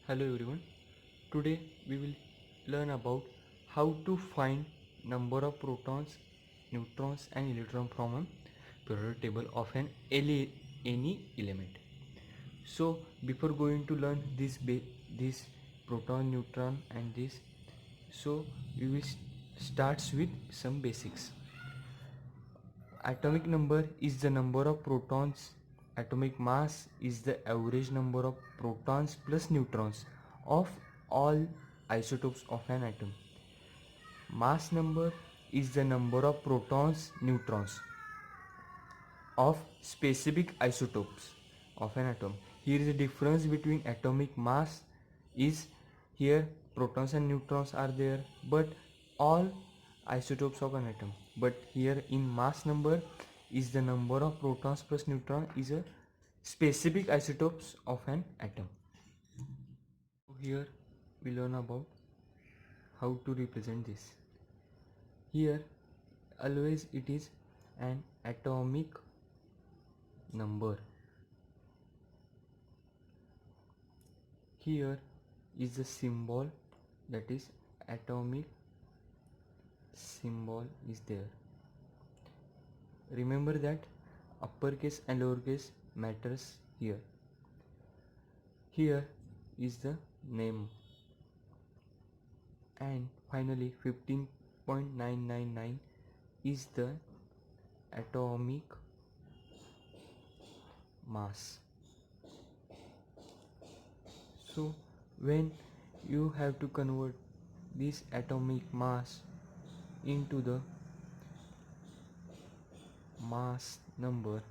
Hello everyone. Today we will learn about how to find number of protons, neutrons and electrons from a periodic table of any element. So before going to learn this proton, neutron and this, so we will starts with some basics. Atomic number is the number of protons. Atomic mass is the average number of protons plus neutrons of all isotopes of an atom. Mass number is the number of protons, neutrons of specific isotopes of an atom. Here is the difference between atomic mass is here protons and neutrons are there, but all isotopes of an atom. But here in mass number is the number of protons plus neutron is a specific isotopes of an atom. Here we learn about how to represent this. Here always it is an atomic number. Here is the symbol, that is atomic symbol is there. Remember that uppercase and lowercase matters here. Here is the name, and finally 15.999 is the atomic mass. So when you have to convert this atomic mass into the mass number,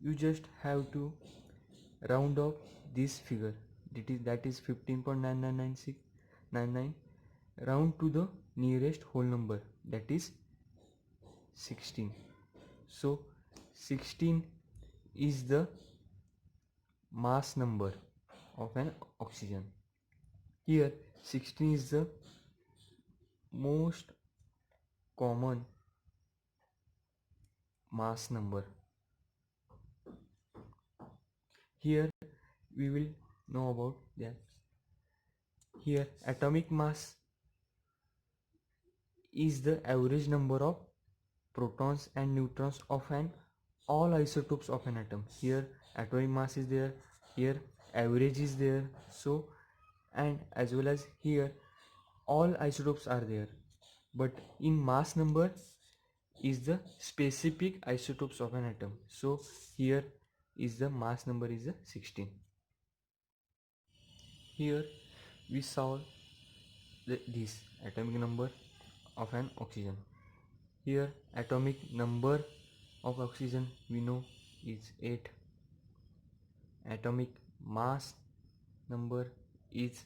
you just have to round off this figure, that is 15.99999, round to the nearest whole number, that is 16. So 16 is the mass number of an oxygen. Here 16 is the most common mass number. Here we will know about that. Here atomic mass is the average number of protons and neutrons of an all isotopes of an atom. Here atomic mass is there, here average is there, so and as well as here all isotopes are there, but in mass number is the specific isotopes of an atom. So here is the mass number is the 16. Here we saw this atomic number of an oxygen. Here atomic number of oxygen we know is 8. Atomic mass number is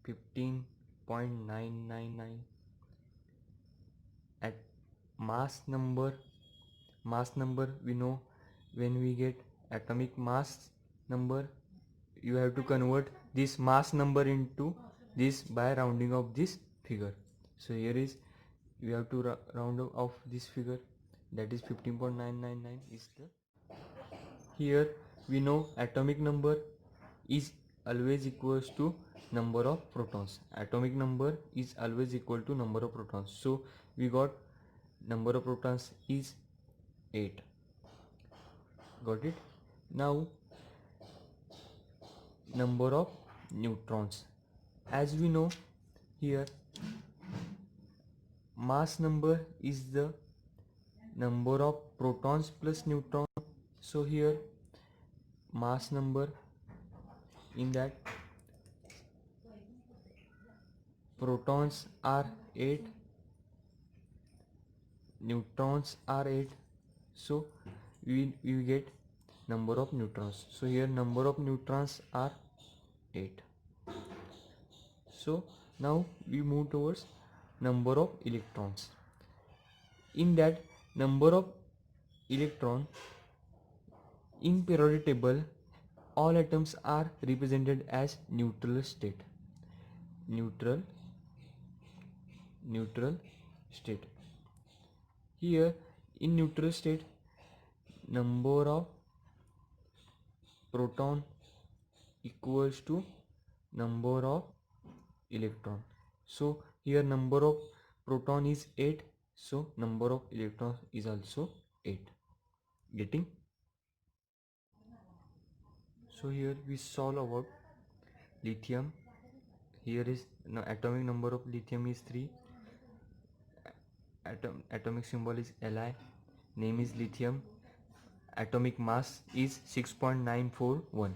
15.999. At mass number we know, when we get atomic mass number, you have to convert this mass number into this by rounding of this figure. So here is we have to round off this figure, that is 15.999 is the. Here we know atomic number is always equals to number of protons. Atomic number is always equal to number of protons. So we got number of protons is 8. Got it? Now number of neutrons. As we know, here mass number is the number of protons plus neutrons. So here mass number, in that protons are 8, neutrons are 8, so we get number of neutrons. So here number of neutrons are 8. So now we move towards number of electrons. In that number of electron, in periodic table all atoms are represented as neutral state. Neutral state. Here in neutral state, number of proton equals to number of electron. So here number of proton is 8, so number of electrons is also 8. Getting? So here we solve about lithium. Here is atomic number of lithium is 3. Atomic symbol is Li. Name is lithium. Atomic mass is 6.941.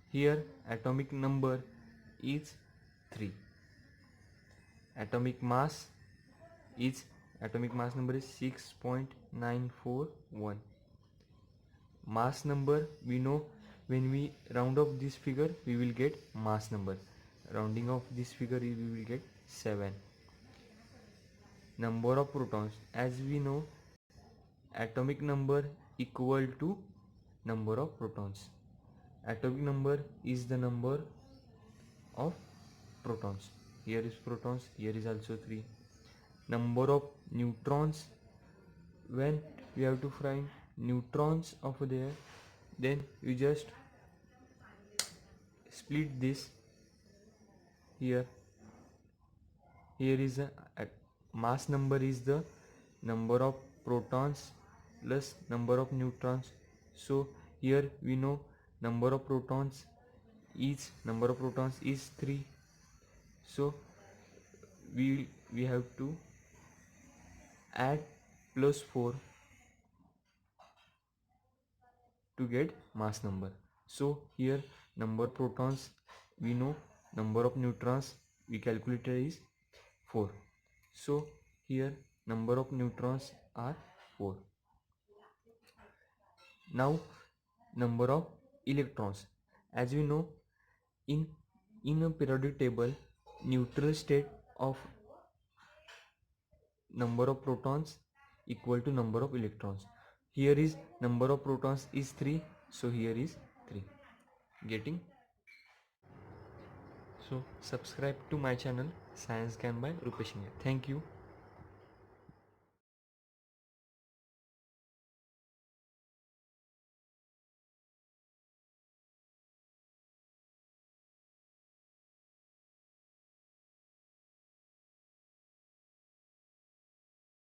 Here atomic number is 3. Atomic mass number is 6.941. Mass number, we know when we round off this figure we will get mass number. Rounding off this figure we will get 7. Number of protons, as we know atomic number equal to number of protons. Atomic number is the number of protons. Here is protons, here is also 3. Number of neutrons, when we have to find neutrons of there, then you just split this. Here is a mass number is the number of protons plus number of neutrons. So here we know number of protons is 3. So we have to add plus 4 to get mass number. So here number of protons we know, number of neutrons we calculated is 4. So here number of neutrons are 4. Now number of electrons, as we know in a periodic table, neutral state of number of protons equal to number of electrons. Here is number of protons is 3, so here is 3. Getting? So subscribe to my channel Science Can by Rupesh. Thank you.